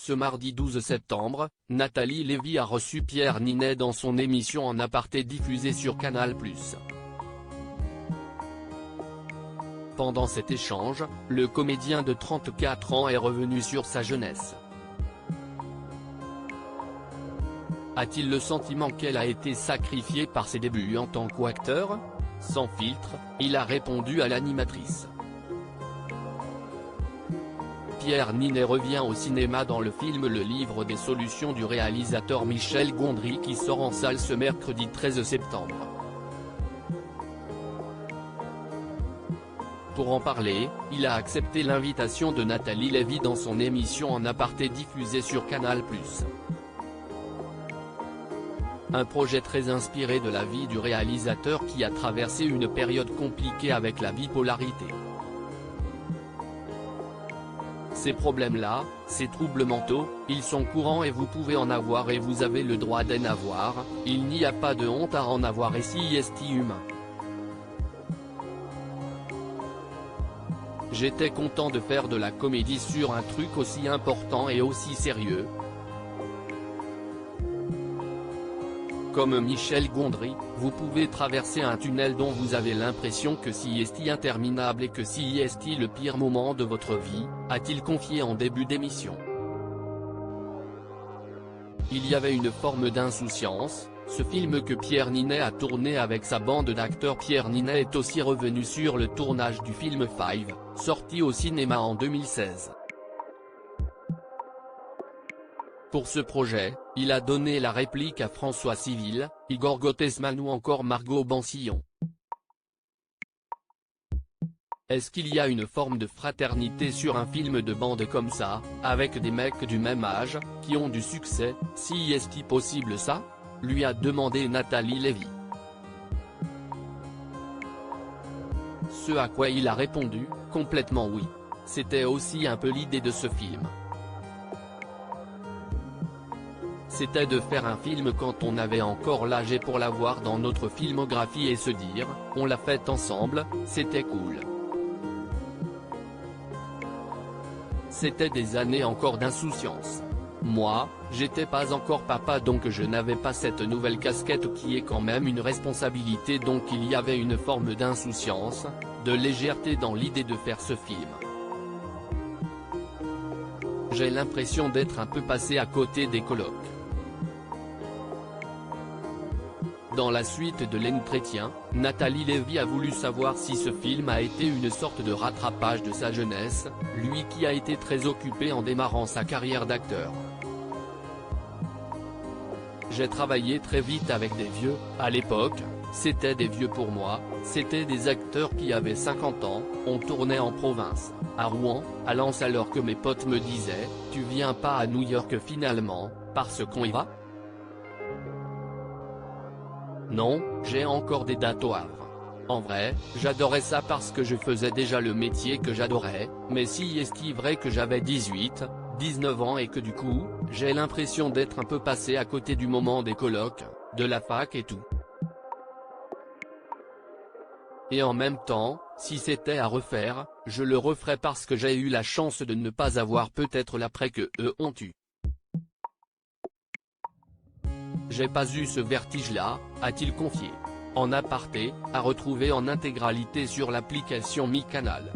Ce mardi 12 septembre, Nathalie Lévy a reçu Pierre Ninet dans son émission En aparté diffusée sur Canal+. Pendant cet échange, le comédien de 34 ans est revenu sur sa jeunesse. A-t-il le sentiment qu'elle a été sacrifiée par ses débuts en tant qu'acteur? Sans filtre, il a répondu à l'animatrice. Pierre Ninet revient au cinéma dans le film Le Livre des Solutions du réalisateur Michel Gondry qui sort en salle ce mercredi 13 septembre. Pour en parler, il a accepté l'invitation de Nathalie Lévy dans son émission En aparté diffusée sur Canal+. Un projet très inspiré de la vie du réalisateur qui a traversé une période compliquée avec la bipolarité. Ces problèmes-là, ces troubles mentaux, ils sont courants et vous pouvez en avoir et vous avez le droit d'en avoir, il n'y a pas de honte à en avoir et si est humain. J'étais content de faire de la comédie sur un truc aussi important et aussi sérieux. Comme Michel Gondry, vous pouvez traverser un tunnel dont vous avez l'impression que si est interminable et que si est le pire moment de votre vie, a-t-il confié en début d'émission. Il y avait une forme d'insouciance. Ce film que Pierre Ninet a tourné avec sa bande d'acteurs. Pierre Ninet est aussi revenu sur le tournage du film Five, sorti au cinéma en 2016. Pour ce projet, il a donné la réplique à François Civil, Igor Gottesman ou encore Margot Bansillon. Est-ce qu'il y a une forme de fraternité sur un film de bande comme ça, avec des mecs du même âge, qui ont du succès, si est-il possible ça? Lui a demandé Nathalie Lévy. Ce à quoi il a répondu, complètement oui. C'était aussi un peu l'idée de ce film. C'était de faire un film quand on avait encore l'âge pour l'avoir dans notre filmographie et se dire, on l'a fait ensemble, c'était cool. C'était des années encore d'insouciance. Moi, j'étais pas encore papa donc je n'avais pas cette nouvelle casquette qui est quand même une responsabilité donc il y avait une forme d'insouciance, de légèreté dans l'idée de faire ce film. J'ai l'impression d'être un peu passé à côté des colocs. Dans la suite de l'entretien, Nathalie Lévy a voulu savoir si ce film a été une sorte de rattrapage de sa jeunesse, lui qui a été très occupé en démarrant sa carrière d'acteur. J'ai travaillé très vite avec des vieux, à l'époque, c'était des vieux pour moi, c'était des acteurs qui avaient 50 ans, on tournait en province, à Rouen, à Lens alors que mes potes me disaient, tu viens pas à New York finalement, parce qu'on y va ? Non, j'ai encore des dates au Havre. En vrai, j'adorais ça parce que je faisais déjà le métier que j'adorais, mais si est-il vrai que j'avais 18, 19 ans et que du coup, j'ai l'impression d'être un peu passé à côté du moment des colocs, de la fac et tout. Et en même temps, si c'était à refaire, je le referais parce que j'ai eu la chance de ne pas avoir peut-être l'après que eux ont eu. J'ai pas eu ce vertige-là, a-t-il confié. En aparté, à retrouver en intégralité sur l'application Mi Canal.